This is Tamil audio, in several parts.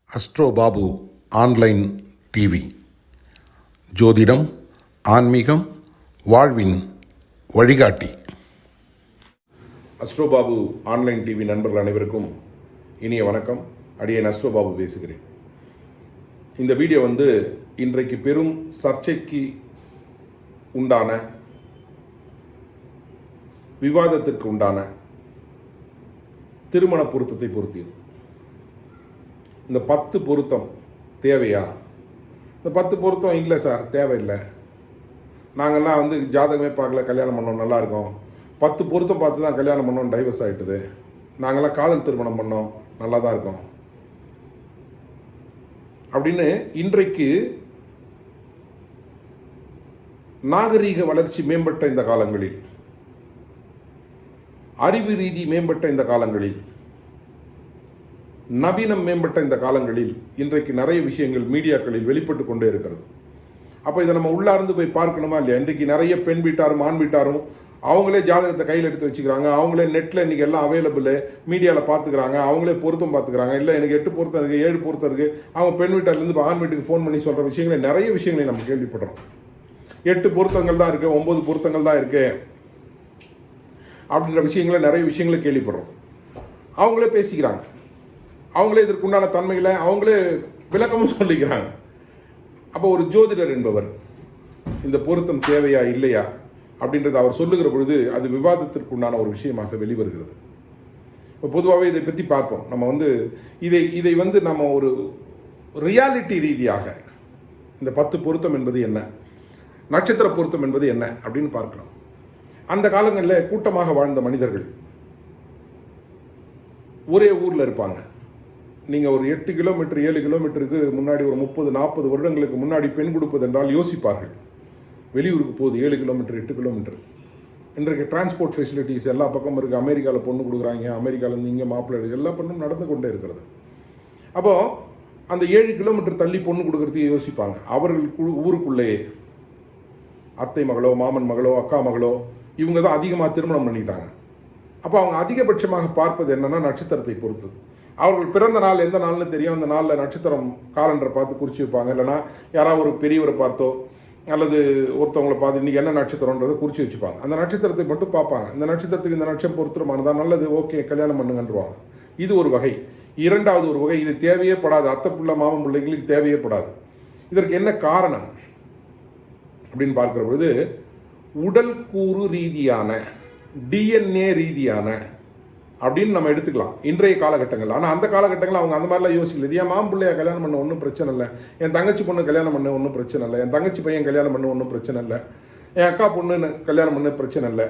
Astro Babu online TV. ஜோதிடம், ஆன்மீகம், வாழ்வின் வழிகாட்டி. அஸ்ட்ரோ பாபு ஆன்லைன் டிவி நண்பர்கள் அனைவருக்கும் இனிய வணக்கம். அடியேன் அஸ்ட்ரோ பாபு பேசுகிறேன். இந்த வீடியோ இன்றைக்கு பெரும் சர்ச்சைக்கு உண்டான, விவாதத்திற்கு உண்டான திருமண பொருத்தத்தை பொருத்தியது. இந்த 10 பொருத்தம் தேவையா? இந்த 10 பொருத்தம் இல்லை சார், தேவையில்லை, நாங்கள்லாம் ஜாதகமே பார்க்கல, கல்யாணம் பண்ணோம், நல்லா இருக்கோம், 10 பொருத்தம் பார்த்து தான் கல்யாணம் பண்ணோம், டைவர்ஸ் ஆகிட்டுது, நாங்கள்லாம் காதல் திருமணம் பண்ணோம், நல்லா தான் இருக்கோம் அப்படின்னு இன்றைக்கு நாகரீக வளர்ச்சி மேம்பட்ட இந்த காலங்களில், அறிவு ரீதி மேம்பட்ட இந்த காலங்களில், நவீனம் மேம்பட்ட இந்த காலங்களில் இன்றைக்கு நிறைய விஷயங்கள் மீடியாக்களில் வெளிப்பட்டு கொண்டே இருக்கிறது. அப்போ இதை நம்ம உள்ளார்ந்து போய் பார்க்கணுமா இல்லையா? இன்றைக்கு நிறைய பெண் வீட்டாரும் ஆண் வீட்டாரும் அவங்களே ஜாதகத்தை கையில் எடுத்து வச்சுக்கிறாங்க, அவங்களே நெட்டில் இன்றைக்கி எல்லாம் அவைலபிள், மீடியாவில் பார்த்துக்கிறாங்க, அவங்களே பொருத்தம் பார்த்துக்கிறாங்க. இல்லை எனக்கு 8 பொருத்தம் இருக்குது, 7 பொருத்தம் இருக்குது, அவங்க பெண் வீட்டார்லேருந்து ஆண் வீட்டுக்கு ஃபோன் பண்ணி சொல்கிற விஷயங்களை, நிறைய விஷயங்களை நம்ம கேள்விப்படுறோம். 8 பொருத்தங்கள் தான் இருக்குது, 9 பொருத்தங்கள் தான் இருக்குது அப்படின்ற விஷயங்களை, நிறைய விஷயங்களை கேள்விப்படுறோம். அவங்களே பேசிக்கிறாங்க, அவங்களே இதற்குண்டான தன்மைகளை அவங்களே விளக்கமும் சொல்லிக்கிறாங்க. அப்போ ஒரு ஜோதிடர் என்பவர் இந்த பொருத்தம் தேவையா இல்லையா அப்படின்றது அவர் சொல்லுகிற பொழுது அது விவாதத்திற்குண்டான ஒரு விஷயமாக வெளிவருகிறது. இப்போ பொதுவாகவே இதை பற்றி பார்ப்போம். நம்ம இதை நம்ம ஒரு ரியாலிட்டி ரீதியாக இந்த 10 பொருத்தம் என்பது என்ன, நட்சத்திர பொருத்தம் என்பது என்ன அப்படின்னு பார்க்கலாம். அந்த காலங்களில் கூட்டமாக வாழ்ந்த மனிதர்கள் ஒரே ஊரில் இருப்பாங்க. நீங்கள் ஒரு 8 கிலோமீட்டர் 7 கிலோமீட்டருக்கு முன்னாடி ஒரு 30-40 வருடங்களுக்கு முன்னாடி பெண் கொடுப்பது என்றால் யோசிப்பார்கள். வெளியூருக்கு போகுது 7 கிலோமீட்டர் 8 கிலோமீட்டர். இன்றைக்கு டிரான்ஸ்போர்ட் ஃபெசிலிட்டிஸ் எல்லா பக்கமும் இருக்குது. அமெரிக்காவில் பொண்ணு கொடுக்குறாங்க, அமெரிக்காவிலேருந்து இங்கே மாப்பிள்ளை எடுக்க, எல்லா பொண்ணும் நடந்து கொண்டே இருக்கிறது. அப்போது அந்த 7 கிலோமீட்டர் தள்ளி பொண்ணு கொடுக்கறதுக்கு யோசிப்பாங்க. அவர்கள் ஊருக்குள்ளேயே அத்தை மகளோ, மாமன் மகளோ, அக்கா மகளோ, இவங்க தான் அதிகமாக திருமணம் பண்ணிட்டாங்க. அப்போ அவங்க அதிகபட்சமாக பார்ப்பது என்னென்னா நட்சத்திரத்தை பொறுத்தது. அவர்கள் பிறந்த நாள் எந்த நாள்னு தெரியும், அந்த நாளில் நட்சத்திரம் காலண்டரை பார்த்து குறித்து வைப்பாங்க. இல்லைனா யாராவது ஒரு பெரியவரை பார்த்தோ அல்லது ஒருத்தவங்களை பார்த்து இன்றைக்கி என்ன நட்சத்திரன்றதை குறித்து வச்சுப்பாங்க. அந்த நட்சத்திரத்தை மட்டும் பார்ப்பாங்க. இந்த நட்சத்திரத்துக்கு இந்த நட்சத்திரம் பொருத்தமானதான், நல்லது, ஓகே, கல்யாணம் பண்ணுங்கன்றுவாங்க. இது ஒரு வகை. இரண்டாவது ஒரு வகை, இது தேவையே படாது, அத்தை பிள்ளை மாமன் பிள்ளைங்களுக்கு தேவையே படாது. இதற்கு என்ன காரணம் அப்படின்னு பார்க்குற பொழுது, உடல் கூறு ரீதியான, டிஎன்ஏ ரீதியான அப்படின்னு நம்ம எடுத்துக்கலாம் இன்றைய காலகட்டங்கள். ஆனால் அந்த காலகட்டங்களில் அவங்க அந்த மாதிரிலாம் யோசிக்கல. இது என் மாமன் பிள்ளையா கல்யாணம் பண்ண ஒன்றும் பிரச்சனை இல்லை, என் தங்கச்சி பொண்ணு கல்யாணம் பண்ண ஒன்றும் பிரச்சனை இல்லை, என் தங்கச்சி பையன் கல்யாணம் பண்ண ஒன்றும் பிரச்சனை இல்லை, என் அக்கா பொண்ணு கல்யாணம் பண்ண பிரச்சனை இல்லை.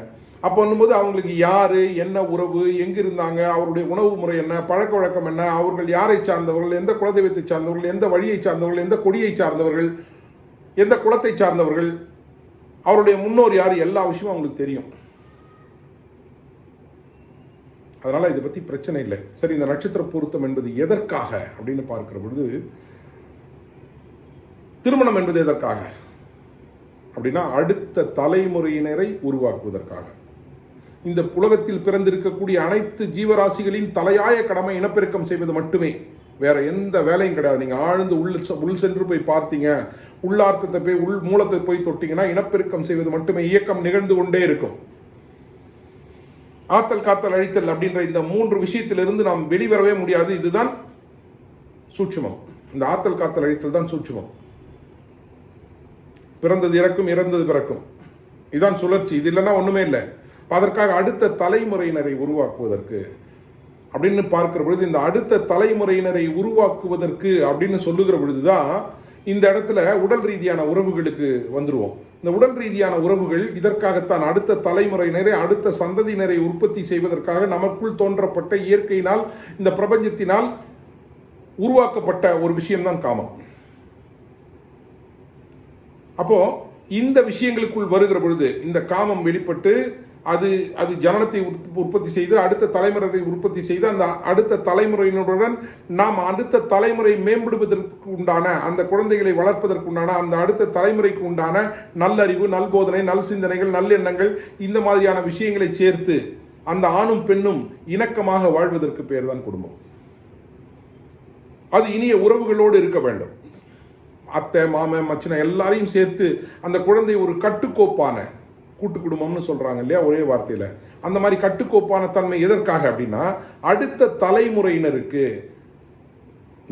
அப்போ பண்ணும்போது அவங்களுக்கு யார், என்ன உறவு, எங்கே இருந்தாங்க, அவருடைய உணவு முறை என்ன, பழக்க வழக்கம் என்ன, அவர்கள் யாரை சார்ந்தவர்கள், எந்த குலதெய்வத்தை சார்ந்தவர்கள், எந்த வழியை சார்ந்தவர்கள், எந்த கொடியை சார்ந்தவர்கள், எந்த குலத்தை சார்ந்தவர்கள், அவருடைய முன்னோர் யார், எல்லா விஷயமும் அவங்களுக்கு தெரியும். அதனால் இதை பற்றி பிரச்சனை இல்லை. சரி, இந்த நட்சத்திர பொருத்தம் என்பது எதற்காக அப்படின்னு பார்க்கிற பொழுது, திருமணம் என்பது எதற்காக அப்படின்னா அடுத்த தலைமுறையினரை உருவாக்குவதற்காக. இந்த உலகத்தில் பிறந்திருக்கக்கூடிய அனைத்து ஜீவராசிகளின் தலையாய கடமை இனப்பெருக்கம் செய்வது மட்டுமே, வேற எந்த வேலையும் கிடையாது. நீங்கள் ஆழ்ந்து உள் சென்று போய் பார்த்தீங்க, உள்ளார்த்தத்தை போய் மூலத்தை போய் தொட்டீங்கன்னா இனப்பெருக்கம் செய்வது மட்டுமே. இயக்கம் நிகழ்ந்து கொண்டே இருக்கும். ஆத்தல் காத்தல் அழித்தல் அப்படின்ற இந்த 3 விஷயத்திலிருந்து நாம் வெளிவரவே முடியாது. இதுதான் சூட்சுமம். இந்த ஆத்தல் காத்தல் அழித்தல் தான் சூட்சுமம். பிறந்தது இறக்கும், இறந்தது பிறக்கும், இதுதான் சுழற்சி. இது இல்லைன்னா ஒன்றுமே இல்லை. அதற்காக அடுத்த தலைமுறையினரை உருவாக்குவதற்கு அப்படின்னு பார்க்கிற பொழுது, இந்த அடுத்த தலைமுறையினரை உருவாக்குவதற்கு அப்படின்னு சொல்லுகிற பொழுதுதான் இந்த இடத்துல உடல் ரீதியான உறவுகளுக்கு வந்துருவோம். இந்த உடல் ரீதியான உறவுகள் இதற்காகத்தான், அடுத்த தலைமுறையினரை, அடுத்த சந்ததியினரை உற்பத்தி செய்வதற்காக நமக்குள் தோன்றப்பட்ட இயற்கையினால், இந்த பிரபஞ்சத்தினால் உருவாக்கப்பட்ட ஒரு விஷயம்தான் காமம். அப்போ இந்த விஷயங்களுக்குள் வருகிற பொழுது இந்த காமம் வெளிப்பட்டு அது ஜனனத்தை உற்பத்தி செய்து அடுத்த தலைமுறையை உற்பத்தி செய்து அந்த அடுத்த தலைமுறையினருடன் நாம் அடுத்த தலைமுறை மேம்படுவதற்கு உண்டான, அந்த குழந்தைகளை வளர்ப்பதற்கு உண்டான, அந்த அடுத்த தலைமுறைக்கு உண்டான நல்லறிவு, நல்போதனை, நல் சிந்தனைகள், நல்லெண்ணங்கள், இந்த மாதிரியான விஷயங்களை சேர்த்து அந்த ஆணும் பெண்ணும் இணக்கமாக வாழ்வதற்கு பேர் தான் குடும்பம். அது இனிய உறவுகளோடு இருக்க வேண்டும். அத்தை, மாமன், மச்சின எல்லாரையும் சேர்த்து அந்த குழந்தை ஒரு கட்டுக்கோப்பான கூட்டு குடும்பம்னு சொல்றாங்க இல்லையா ஒரே வார்த்தையில், அந்த மாதிரி கட்டுக்கோப்பான தன்மை எதற்காக அப்படின்னா அடுத்த தலைமுறையினருக்கு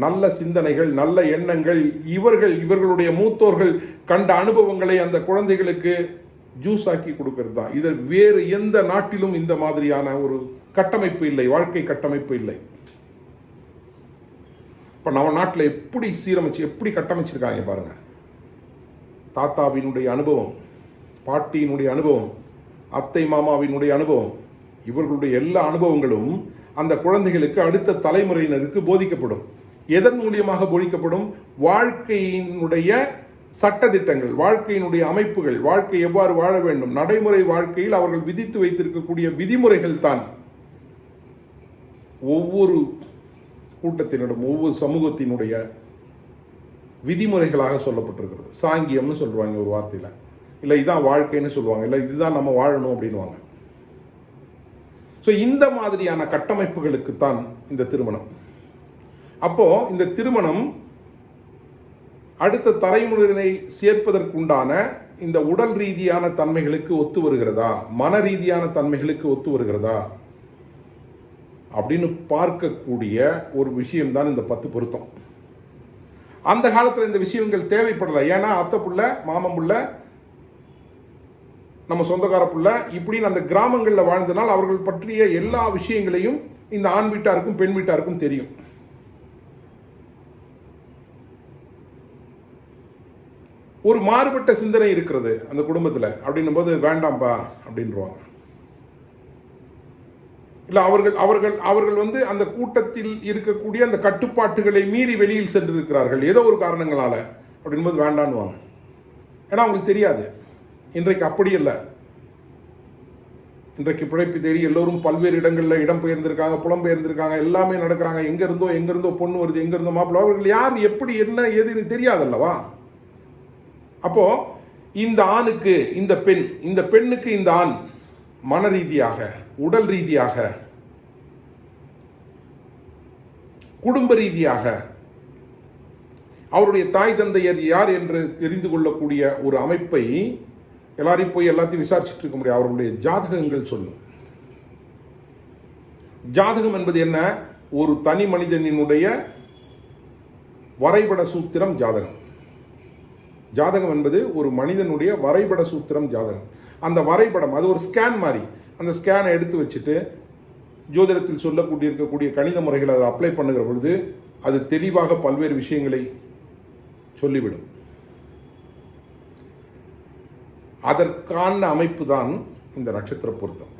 நல்ல சிந்தனைகள், நல்ல எண்ணங்கள், இவர்களுடைய மூத்தோர்கள் கண்ட அனுபவங்களை அந்த குழந்தைகளுக்கு ஜூஸ் ஆக்கி கொடுக்கறது தான். இது வேறு எந்த நாட்டிலும் இந்த மாதிரியான ஒரு கட்டமைப்பு இல்லை, வாழ்க்கை கட்டமைப்பு இல்லை. இப்போ நம்ம நாட்டில் எப்படி சீரமைச்சு எப்படி கட்டமைச்சிருக்காங்க பாருங்க. தாத்தாவினுடைய அனுபவம், பாட்டியினுடைய அனுபவம், அத்தை மாமாவினுடைய அனுபவம், இவர்களுடைய எல்லா அனுபவங்களும் அந்த குழந்தைகளுக்கு அடுத்த தலைமுறையினருக்கு போதிக்கப்படும். எதன் மூலியமாக போதிக்கப்படும்? வாழ்க்கையினுடைய சட்டதிட்டங்கள், வாழ்க்கையினுடைய அமைப்புகள், வாழ்க்கை எவ்வாறு வாழ வேண்டும், நடைமுறை வாழ்க்கையில் அவர்கள் விதித்து வைத்திருக்கக்கூடிய விதிமுறைகள் தான் ஒவ்வொரு கூட்டத்தினரும் ஒவ்வொரு சமூகத்தினுடைய விதிமுறைகளாக சொல்லப்பட்டிருக்கிறது. சாங்கியம்னு சொல்லுவாங்க ஒரு வார்த்தையில், இல்லை இதுதான் வாழ்க்கைன்னு சொல்லுவாங்க, இல்லை இதுதான் நம்ம வாழணும் அப்படின்வாங்க. ஸோ இந்த மாதிரியான கட்டமைப்புகளுக்கு தான் இந்த திருமணம். அப்போ இந்த திருமணம் அடுத்த தலைமுறையினை சேர்ப்பதற்குண்டான இந்த உடல் ரீதியான தன்மைகளுக்கு ஒத்து வருகிறதா, மன ரீதியான தன்மைகளுக்கு ஒத்து வருகிறதா அப்படின்னு பார்க்கக்கூடிய ஒரு விஷயம்தான் இந்த 10 பொருத்தம். அந்த காலத்தில் இந்த விஷயங்கள் தேவைப்படலை. ஏன்னா அத்தை புள்ள, மாமன் புள்ள, நம்ம சொந்தக்கார புள்ள இப்படின்னு அந்த கிராமங்களில் வாழ்ந்தனால் அவர்கள் பற்றிய எல்லா விஷயங்களையும் இந்த ஆண் வீட்டாருக்கும் பெண் வீட்டாருக்கும் தெரியும். ஒரு மாறுபட்ட சிந்தனை இருக்கிறது அந்த குடும்பத்தில் அப்படின்னும் போது வேண்டாம்பா அப்படின்வாங்க. இல்லை அவர்கள் வந்து அந்த கூட்டத்தில் இருக்கக்கூடிய அந்த கட்டுப்பாட்டுகளை மீறி வெளியில் சென்றிருக்கிறார்கள் ஏதோ ஒரு காரணங்களால அப்படின்போது வேண்டான்னுவாங்க. ஏன்னா அவங்களுக்கு தெரியாது. இன்றைக்கு அப்படி இல்லை. இன்றைக்கு பிழைப்பு தேடி எல்லோரும் பல்வேறு இடங்களில் இடம் பெயர்ந்திருக்காங்க, புலம்பெயர்ந்திருக்காங்க, எல்லாமே நடக்கிறாங்க. எங்கேருந்தோ பொண்ணு வருது, எங்கேருந்தோ மாப்பிள்ளை. அவர்கள் யார் எப்படி என்ன ஏதுன்னு தெரியாதல்லவா. அப்போ இந்த ஆணுக்கு இந்த பெண், இந்த பெண்ணுக்கு இந்த ஆண் மன ரீதியாக, உடல் ரீதியாக, குடும்ப ரீதியாக அவருடைய தாய் தந்தையர் யார் என்று தெரிந்து கொள்ளக்கூடிய ஒரு அமைப்பை எல்லாரையும் போய் எல்லாத்தையும் விசாரிச்சுட்டு இருக்க முடியாது. அவர்களுடைய ஜாதகங்கள் சொல்லும். ஜாதகம் என்பது என்ன? ஒரு தனி மனிதனினுடைய வரைபட சூத்திரம் ஜாதகம். ஜாதகம் என்பது ஒரு மனிதனுடைய வரைபட சூத்திரம் ஜாதகம். அந்த வரைபடம் அது ஒரு ஸ்கேன் மாதிரி. அந்த ஸ்கேனை எடுத்து வச்சுட்டு ஜோதிடத்தில் சொல்லக்கூடிய இருக்கக்கூடிய கணித முறைகளை அதை அப்ளை பண்ணுகிற பொழுது அது தெளிவாக பல்வேறு விஷயங்களை சொல்லிவிடும். அதற்கான அமைப்பு தான் இந்த நட்சத்திர பொருத்தம்.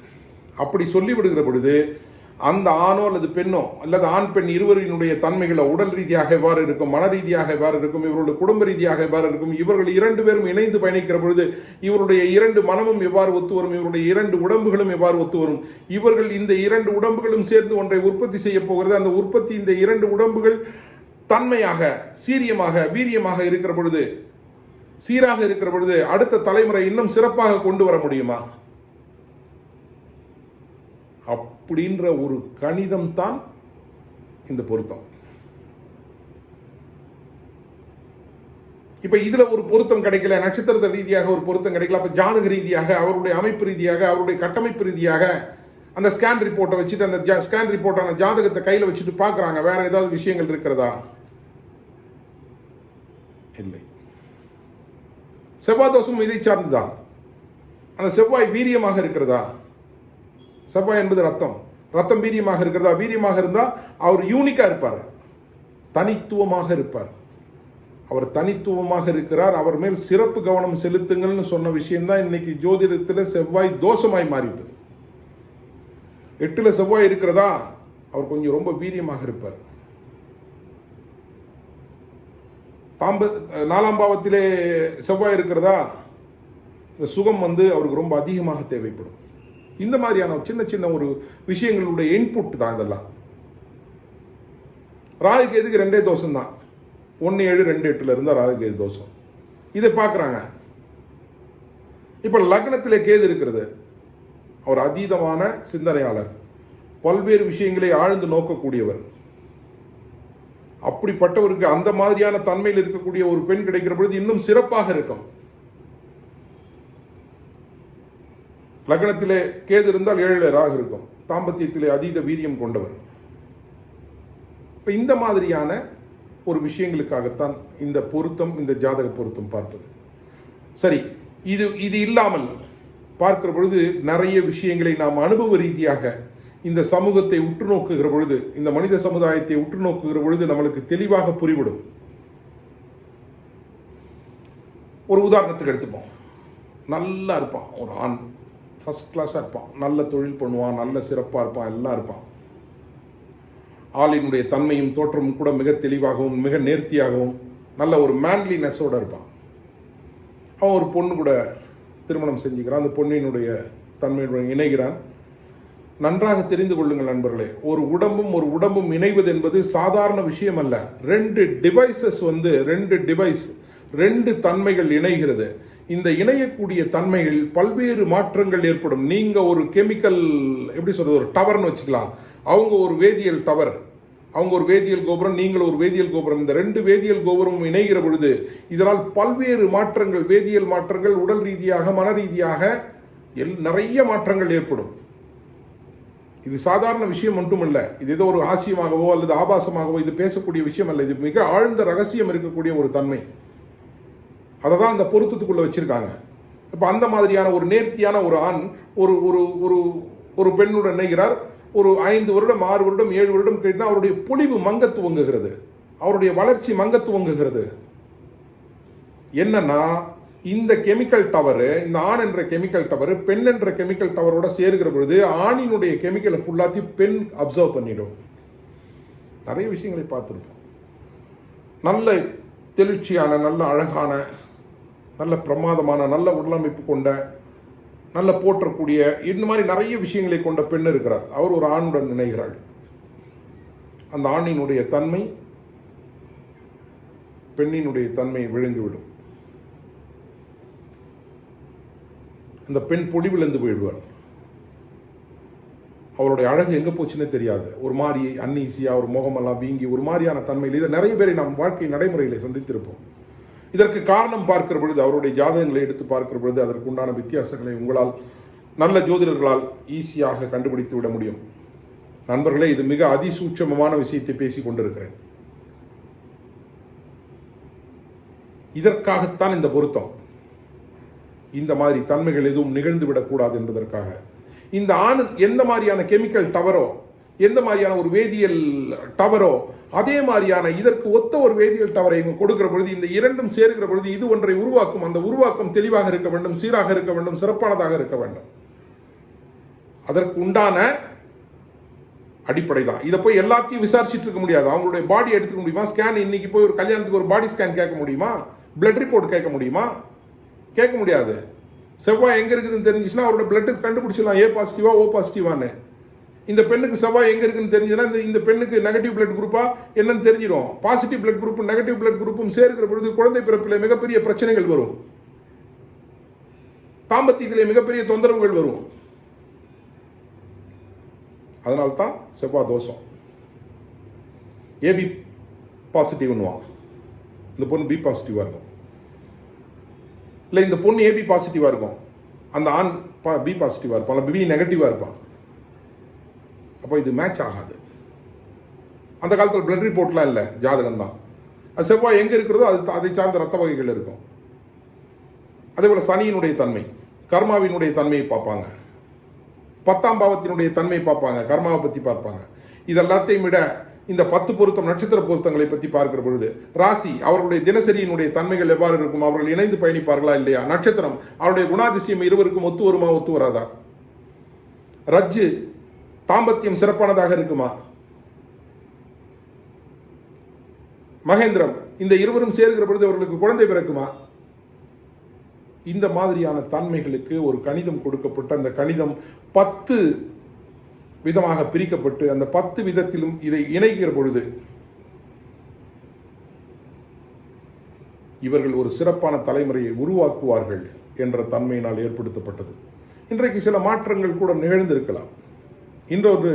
அப்படி சொல்லிவிடுகிற பொழுது அந்த ஆணோ அல்லது பெண்ணோ அல்லது ஆண் பெண் இருவரினுடைய தன்மைகளை உடல் ரீதியாக எவ்வாறு இருக்கும், மன ரீதியாக எவ்வாறு இருக்கும், இவர்களுடைய குடும்ப ரீதியாக எவ்வாறு இருக்கும், இவர்கள் 2 பேரும் இணைந்து பயணிக்கிற பொழுது இவருடைய 2 மனமும் எவ்வாறு ஒத்து வரும், இவருடைய 2 உடம்புகளும் எவ்வாறு ஒத்து வரும், இவர்கள் இந்த 2 உடம்புகளும் சேர்ந்து ஒன்றை உற்பத்தி செய்ய போகிறது. அந்த உற்பத்தி இந்த 2 உடம்புகள் தன்மையாக, சீரியமாக, வீரியமாக இருக்கிற பொழுது, சீராக இருக்கிற பொழுது அடுத்த தலைமுறை இன்னும் சிறப்பாக கொண்டு வர முடியுமா? அப்படின்ற ஒரு கணிதம் தான் இந்த பொருத்தம். இப்ப இதுல ஒரு பொருத்தம் கிடைக்கல, நட்சத்திர ரீதியாக ஒரு பொருத்தம் கிடைக்கல, அப்ப ஜாதக ரீதியாக, அவருடைய அமைப்பு ரீதியாக, அவருடைய கட்டமைப்பு ரீதியாக அந்த ஸ்கேன் ரிப்போர்ட்டை வச்சுட்டு அந்த ஸ்கேன் ரிப்போர்ட்டான ஜாதகத்தை கையில வச்சுட்டு பார்க்கறாங்க. வேற ஏதாவது விஷயங்கள் இருக்கிறதா? இல்லை. செவ்வாய் தோஷம் இதை சார்ந்துதான். அந்த செவ்வாய் வீரியமாக இருக்கிறதா? செவ்வாய் என்பது ரத்தம் வீரியமாக இருக்கிறதா? வீரியமாக இருந்தால் அவர் யூனிக்கா இருப்பார், தனித்துவமாக இருப்பார். அவர் தனித்துவமாக இருக்கிறார். அவர் மேல் சிறப்பு கவனம் செலுத்துங்கள்னு சொன்ன விஷயம்தான் இன்னைக்கு ஜோதிடத்தில் செவ்வாய் தோஷமாய் மாறிவிட்டது. 8ல் செவ்வாய் இருக்கிறதா? அவர் கொஞ்சம் ரொம்ப வீரியமாக இருப்பார். 4ஆம் பாவத்திலே செவ்வாய் இருக்கிறதா? இந்த சுகம் வந்து அவருக்கு ரொம்ப அதிகமாக தேவைப்படும். இந்த மாதிரியான சின்ன சின்ன ஒரு விஷயங்களுடைய இன்புட் தான் இதெல்லாம். ராகு கேதுக்கு 2 தோஷம் தான். 1, 7, 2, 8 இருந்தால் ராகு கேது தோஷம். இதை பார்க்குறாங்க. இப்போ லக்னத்திலே கேது இருக்கிறது. அவர் அதீதமான சிந்தனையாளர், பல்வேறு விஷயங்களை ஆழ்ந்து நோக்கக்கூடியவர். அப்படிப்பட்டவருக்கு அந்த மாதிரியான தன்மையில் இருக்கக்கூடிய ஒரு பெண் கிடைக்கிற பொழுது இன்னும் சிறப்பாக இருக்கும். லக்னத்திலே கேது இருந்தால் 7 ராகு இருக்கும். தாம்பத்தியத்திலே அதீத வீரியம் கொண்டவர். இப்போ இந்த மாதிரியான ஒரு விஷயங்களுக்காகத்தான் இந்த பொருத்தம், இந்த ஜாதக பொருத்தம் பார்ப்பது. சரி, இது இல்லாமல் பார்க்கிற பொழுது நிறைய விஷயங்களை நாம் அனுபவ ரீதியாக இந்த சமூகத்தை உற்று நோக்குகிற பொழுது, இந்த மனித சமுதாயத்தை உற்று நோக்குகிற பொழுது நம்மளுக்கு தெளிவாக புரிவிடும். ஒரு உதாரணத்துக்கு எடுத்துப்போம். நல்லா இருப்பான் ஒரு ஆண், ஃபர்ஸ்ட் கிளாஸாக இருப்பான், நல்ல தொழில் பண்ணுவான், நல்ல சிறப்பாக இருப்பான், எல்லாம் இருப்பான். ஆளினுடைய தன்மையும் தோற்றமும் கூட மிக தெளிவாகவும் மிக நேர்த்தியாகவும் நல்ல ஒரு மேன்லினஸோடு இருப்பான். அவன் ஒரு பொண்ணு கூட திருமணம் செஞ்சுக்கிறான். அந்த பொண்ணினுடைய தன்மையுடன் இணைகிறான். நன்றாக தெரிந்து கொள்ளுங்கள் நண்பர்களே, ஒரு உடம்பும் இணைவது என்பது சாதாரண விஷயம் அல்ல. 2 டிவைசஸ் ரெண்டு தன்மைகள் இணைகிறது. இந்த இணையக்கூடிய தன்மைகள் பல்வேறு மாற்றங்கள் ஏற்படும். நீங்க ஒரு கெமிக்கல் எப்படி சொல்றது, ஒரு டவர்னு வச்சுக்கலாம். அவங்க ஒரு வேதியியல் டவர், அவங்க ஒரு வேதியியல் கோபுரம், நீங்கள் ஒரு வேதியியல் கோபுரம். இந்த 2 வேதியியல் கோபுரமும் இணைகிற பொழுது இதனால் பல்வேறு மாற்றங்கள், வேதியியல் மாற்றங்கள், உடல் ரீதியாக மன ரீதியாக நிறைய மாற்றங்கள் ஏற்படும். இது சாதாரண விஷயம் மட்டுமல்ல. இது ஏதோ ஒரு ஆசியமாகவோ அல்லது ஆபாசமாகவோ இது பேசக்கூடிய விஷயம் அல்ல. இது மிக ஆழ்ந்த ரகசியம் இருக்கக்கூடிய ஒரு தன்மை. அதை தான் அந்த பொருத்தத்துக்குள்ள வச்சிருக்காங்க. இப்போ அந்த மாதிரியான ஒரு நேர்த்தியான ஒரு ஆண் ஒரு ஒரு ஒரு ஒரு பெண்ணுடன் இணைகிறார். ஒரு 5 வருடம் 6 வருடம் 7 வருடம் கழித்து அவருடைய பொலிவு மங்க துவங்குகிறது, அவருடைய வளர்ச்சி மங்க துவங்குகிறது. என்னன்னா, இந்த கெமிக்கல் டவர், இந்த ஆண் என்ற கெமிக்கல் டவர் பெண் என்ற கெமிக்கல் டவரோட சேர்கிற பொழுது ஆணினுடைய கெமிக்கலை ஃபுல்லாத்தி பெண் அப்சர்வ் பண்ணிடும். நிறைய விஷயங்களை பார்த்துருப்போம். நல்ல தெளிர்ச்சியான, நல்ல அழகான, நல்ல பிரமாதமான, நல்ல உடலமைப்பு கொண்ட, நல்ல போற்றக்கூடிய, இந்த மாதிரி நிறைய விஷயங்களை கொண்ட பெண் இருக்கிறார். அவர் ஒரு ஆணுடன் இணைகிறாள். அந்த ஆணினுடைய தன்மை பெண்ணினுடைய தன்மை விழுங்கிவிடும். அந்த பெண் பொலிவிழந்து போயிடுவாள். அவருடைய அழகு எங்கே போச்சுன்னே தெரியாது. ஒரு மாதிரி அன்னீசியாக, ஒரு முகமெல்லாம் வீங்கி ஒரு மாதிரியான தன்மையில் இதை நிறைய பேரை நம் வாழ்க்கை நடைமுறையில் சந்தித்திருப்போம். இதற்கு காரணம் பார்க்கிற பொழுது, அவருடைய ஜாதகங்களை எடுத்து பார்க்கிற பொழுது அதற்கு உண்டான வித்தியாசங்களை உங்களால், நல்ல ஜோதிடர்களால் ஈஸியாக கண்டுபிடித்து விட முடியும். நண்பர்களே, இது மிக அதிசூட்சமமான விஷயத்தை பேசிக் கொண்டிருக்கிறேன். இதற்காகத்தான் இந்த பொருத்தம். இந்த மாதிரி தன்மைகள் எதுவும் நிகழ்ந்து விடக்கூடாது என்பதற்காக. இந்த ஆண் எந்த மாதிரியான கெமிக்கல் டவரோ, எந்த மாதிரியான ஒரு வேதியியல் டவரோ, அதே மாதிரியான இதற்கு ஒத்த ஒரு வேதியியல் டவரை இங்கு கொடுக்கிற பொழுது இந்த இரண்டும் சேர்கிற பொழுது இது ஒன்றை உருவாக்கும். அந்த உருவாக்கம் தெளிவாக இருக்க வேண்டும், சீராக இருக்க வேண்டும், சிறப்பானதாக இருக்க வேண்டும். அதற்கு உண்டான அடிப்படை தான். இதை போய் எல்லாத்தையும் விசாரிச்சுட்டு இருக்க முடியாது. அவங்களுடைய பாடி எடுத்துக்க முடியுமா? ஸ்கேன் இன்னைக்கு போய் ஒரு கல்யாணத்துக்கு ஒரு பாடி ஸ்கேன் கேட்க முடியுமா? பிளட் ரிப்போர்ட் கேட்க முடியுமா? கேட்க முடியாது. செவ்வாய் எங்க இருக்குதுன்னு தெரிஞ்சுச்சுன்னா அவரோட பிளட்டுக்கு கண்டுபிடிச்சிடலாம், ஏ பாசிட்டிவா ஓ பாசிட்டிவான்னு. இந்த பெண்ணுக்கு செவ்வாய் எங்க இருக்குன்னு தெரிஞ்சுன்னா இந்த பெண்ணுக்கு நெகட்டிவ் பிளட் குரூப்பா என்னன்னு தெரிஞ்சிடும். பாசிட்டிவ் பிளட் குரூப்பும் நெகட்டிவ் பிளட் குரூப்பும் சேர்க்கிற பொழுது குழந்தை பிறப்பில் மிகப்பெரிய பிரச்சனைகள் வரும், தாம்பத்தியத்திலே மிகப்பெரிய தொந்தரவுகள் வரும். அதனால்தான் செவ்வாய் தோஷம். ஏபி பாசிட்டிவ்னுவான், இந்த பொண்ணு பி பாசிட்டிவா இருக்கும். இல்லை, இந்த பொண்ணு ஏபி பாசிட்டிவா இருக்கும், அந்த ஆண் பி பாசிட்டிவா இருப்பான், பி நெகட்டிவா இருப்பான். அப்போ இது மேட்ச் ஆகாது. அந்த காலத்தில் பிளட் ரிப்போர்ட்லாம் இல்லை, ஜாதகம் தான். அது செவ்வாய் எங்கே இருக்கிறதோ அதை சார்ந்த ரத்த வகைகள் இருக்கும். அதே போல் சனியினுடைய தன்மை, கர்மாவினுடைய தன்மையை பார்ப்பாங்க, 10ஆம் பாவத்தினுடைய தன்மையை பார்ப்பாங்க, கர்மாவை பற்றி பார்ப்பாங்க. இதெல்லாத்தையும் விட இந்த 10 பொருத்தம், நட்சத்திர பொருத்தங்களை பற்றி பார்க்கிற பொழுது ராசி, அவர்களுடைய தினசரியினுடைய தன்மைகள் எவ்வாறு இருக்கும், அவர்கள் இணைந்து பயணிப்பார்களா இல்லையா, நட்சத்திரம், அவருடைய குணாதிசயம் இருவருக்கும் ஒத்து வருமா ஒத்து வராதா, ரஜ்ஜு தாம்பத்தியம் சிறப்பானதாக இருக்குமா, மகேந்திரம் இந்த இருவரும் சேர்கிற பொழுது அவர்களுக்கு குழந்தை பிறக்குமா, இந்த மாதிரியான தன்மைகளுக்கு ஒரு கணிதம் கொடுக்கப்பட்டு அந்த கணிதம் 10 விதமாக பிரிக்கப்பட்டு அந்த 10 விதத்திலும் இதை இணைக்கிற பொழுது இவர்கள் ஒரு சிறப்பான தலைமுறையை உருவாக்குவார்கள் என்ற தன்மையினால் ஏற்படுத்தப்பட்டது. இன்றைக்கு சில மாற்றங்கள் கூட நிகழ்ந்திருக்கலாம். இன்றொரு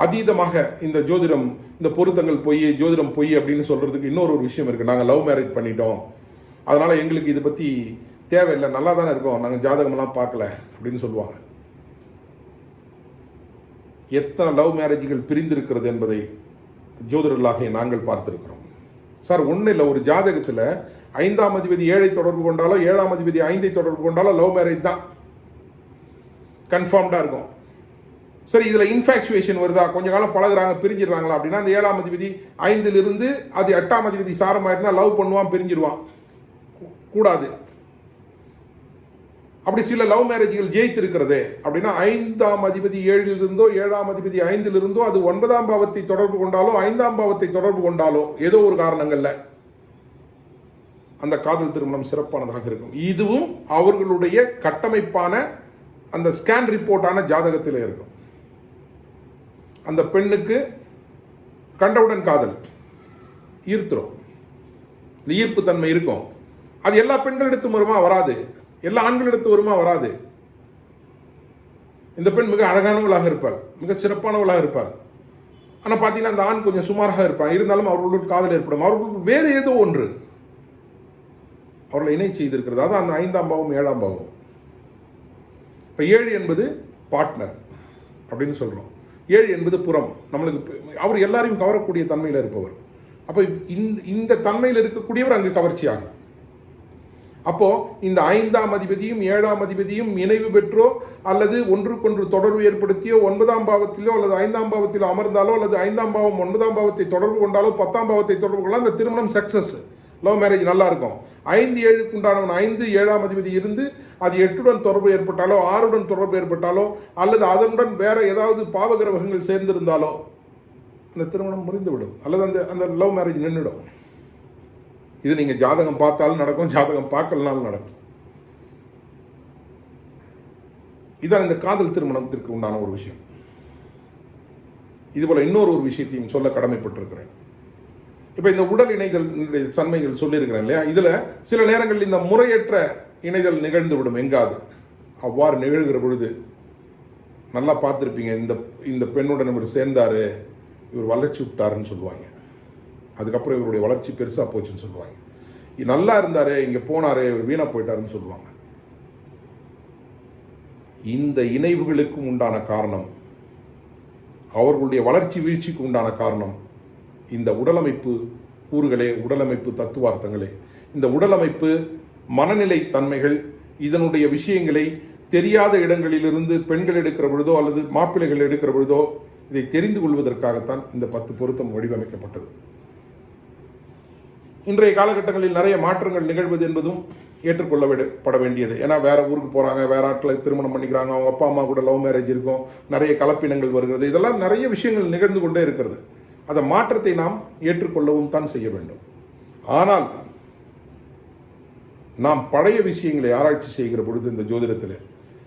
அதீதமாக இந்த ஜோதிடம், இந்த பொருத்தங்கள் பொய், ஜோதிடம் பொய் அப்படின்னு சொல்கிறதுக்கு இன்னொரு விஷயம் இருக்குது. நாங்கள் லவ் மேரேஜ் பண்ணிட்டோம், அதனால் எங்களுக்கு இதை பற்றி தேவையில்லை, நல்லா தானே இருக்கோம், நாங்கள் ஜாதகமெல்லாம் பார்க்கல அப்படின்னு சொல்லுவாங்க. எத்தனை லவ் மேரேஜ்கள் பிரிந்திருக்கிறது என்பதை ஜோதிடர்களாக நாங்கள் பார்த்திருக்கிறோம். சார் ஒன்றும் இல்லை, ஒரு ஜாதகத்தில் 5ஆம் அதிபதி 7ஐ தொடர்பு கொண்டாலோ 7ஆம் அதிபதி 5ஐ தொடர்பு கொண்டாலோ லவ் மேரேஜ் தான் கன்ஃபார்ம்டாக இருக்கும். சரி, இதில் இன்ஃபேக்சுவேஷன் வருதா, கொஞ்ச காலம் பழகுறாங்க பிரிஞ்சிடறாங்களா அப்படின்னா அந்த 7ஆம் அதிபதி 5லிருந்து அது 8ஆம் அதிபதி சாரமாக இருந்தால் லவ் பண்ணுவான், பிரிஞ்சிருவான் கூடாது. அப்படி சில லவ் மேரேஜ்கள் ஜெயித்திருக்கிறது அப்படின்னா 5ஆம் அதிபதி 7லிருந்தோ 7ஆம் அதிபதி 5லிருந்தோ அது 9ஆம் பாவத்தை தொடர்பு கொண்டாலோ 5ஆம் பாவத்தை தொடர்பு கொண்டாலோ ஏதோ ஒரு காரணங்கள்ல அந்த காதல் திருமணம் சிறப்பானதாக இருக்கும். இதுவும் அவர்களுடைய கட்டமைப்பான அந்த ஸ்கேன் ரிப்போர்ட்டான ஜாதகத்தில் இருக்கும். அந்த பெண்ணுக்கு கண்டவுடன் காதல் ஈர்த்துரும், ஈர்ப்பு தன்மை இருக்கும். அது எல்லா பெண்களிடத்தும் வருமா? வராது. எல்லா ஆண்களிடத்து வருமா? வராது. இந்த பெண் மிக அழகானவளாக இருப்பாள், மிக சிறப்பானவளாக இருப்பாள். ஆனால் பார்த்தீங்கன்னா அந்த ஆண் கொஞ்சம் சுமாராக இருப்பான். இருந்தாலும் அவர்களுக்கு காதல் ஏற்படும். அவர்களுக்கு வேறு ஏதோ ஒன்று அவர்களை இணை செய்திருக்கிறது. அதான் அந்த 5ஆம் பாவம் 7ஆம் பாவம். இப்போ 7 என்பது பார்ட்னர் அப்படின்னு சொல்கிறோம். 7 என்பது புறம், நம்மளுக்கு அவர் எல்லாரையும் கவரக்கூடிய தன்மையில் இருப்பவர். அப்போ இந்த தன்மையில் இருக்கக்கூடியவர் அங்கு கவர்ச்சியாகும். அப்போ இந்த 5ஆம் அதிபதியும் 7ஆம் அதிபதியும் இணைவு பெற்றோ அல்லது ஒன்றுக்கொன்று தொடர்பு ஏற்படுத்தியோ 9ஆம் பாவத்திலோ அல்லது 5ஆம் பாவத்திலோ அமர்ந்தாலோ அல்லது 5ஆம் பாவம் 9ஆம் பாவத்தை தொடர்பு கொண்டாலோ 10ஆம் பாவத்தை தொடர்பு கொண்டாலோ அந்த திருமணம் சக்சஸ், லவ் மேரேஜ் நல்லா இருக்கும். 5-7க்கு உண்டானவன் 5-7ஆம் அதிபதி இருந்து அது 8உடன் தொடர்பு ஏற்பட்டாலோ 6உடன் தொடர்பு ஏற்பட்டாலோ அல்லது அதனுடன் வேற ஏதாவது பாவகிரகங்கள் சேர்ந்திருந்தாலோ அந்த திருமணம் முறிந்துவிடும் அல்லது அந்த அந்த லவ் மேரேஜ் நின்றுடும். இது நீங்கள் ஜாதகம் பார்த்தாலும் நடக்கும், ஜாதகம் பார்க்கலனாலும் நடக்கும். இதான் இந்த காதல் திருமணத்திற்கு உண்டான ஒரு விஷயம். இதுபோல் இன்னொரு ஒரு விஷயத்தையும் சொல்ல கடமைப்பட்டிருக்கிறேன். இப்போ இந்த உடல் இணைதல் தன்மைகள் சொல்லியிருக்கிறேன் இல்லையா, இதில் சில நேரங்களில் இந்த முறையற்ற இணைதல் நிகழ்ந்து விடும். எங்காது அவ்வாறு நிகழ்கிற பொழுது நல்லா பார்த்துருப்பீங்க, இந்த பெண்ணுடன் இவர் சேர்ந்தார், இவர் வளர்ச்சி விட்டாருன்னு சொல்லுவாங்க. அதுக்கப்புறம் இவருடைய வளர்ச்சி பெருசாக போச்சுன்னு சொல்லுவாங்க. நல்லா இருந்தார், இங்கே போனார், இவர் வீணாக போயிட்டாருன்னு சொல்லுவாங்க. இந்த இணைவுகளுக்கும் உண்டான காரணம், அவர்களுடைய வளர்ச்சி வீழ்ச்சிக்கு உண்டான காரணம் இந்த உடலமைப்பு கூறுகளே, உடலமைப்பு தத்துவார்த்தங்களே. இந்த உடலமைப்பு மனநிலை தன்மைகள் இதனுடைய விஷயங்களை தெரியாத இடங்களிலிருந்து பெண்கள் எடுக்கிற பொழுதோ அல்லது மாப்பிள்ளைகள் எடுக்கிற பொழுதோ இதை தெரிந்து கொள்வதற்காகத்தான் இந்த 10 பொருத்தம் வடிவமைக்கப்பட்டது. இன்றைய காலகட்டங்களில் நிறைய மாற்றங்கள் நிகழ்வது என்பதும் ஏற்றுக்கொள்ளப்பட வேண்டியது. ஏன்னா வேற ஊருக்கு போகிறாங்க, வேற ஆட்களை திருமணம் பண்ணிக்கிறாங்க, அவங்க அப்பா அம்மா கூட லவ் மேரேஜ் இருக்கும், நிறைய கலப்பினங்கள் வருகிறது, இதெல்லாம் நிறைய விஷயங்கள் நிகழ்ந்து கொண்டே இருக்கிறது. அந்த மாற்றத்தை நாம் ஏற்றுக்கொள்ளவும் தான் செய்ய வேண்டும். ஆனால் நாம் பழைய விஷயங்களை ஆராய்ச்சி செய்கிற பொழுது இந்த ஜோதிடத்தில்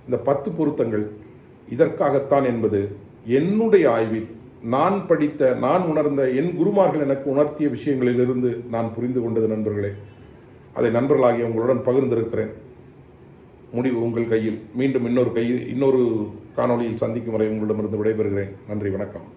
இந்த 10 பொருத்தங்கள் இதற்காகத்தான் என்பது என்னுடைய ஆய்வில் நான் படித்த, நான் உணர்ந்த, என் குருமார்கள் எனக்கு உணர்த்திய விஷயங்களிலிருந்து நான் புரிந்து கொண்டது நண்பர்களே. அதை நண்பர்களாகிய உங்களுடன் பகிர்ந்திருக்கிறேன். முடிவு உங்கள் கையில். மீண்டும் இன்னொரு காணொளியில் சந்திக்கும் வரை உங்களிடமிருந்து விடைபெறுகிறேன். நன்றி, வணக்கம்.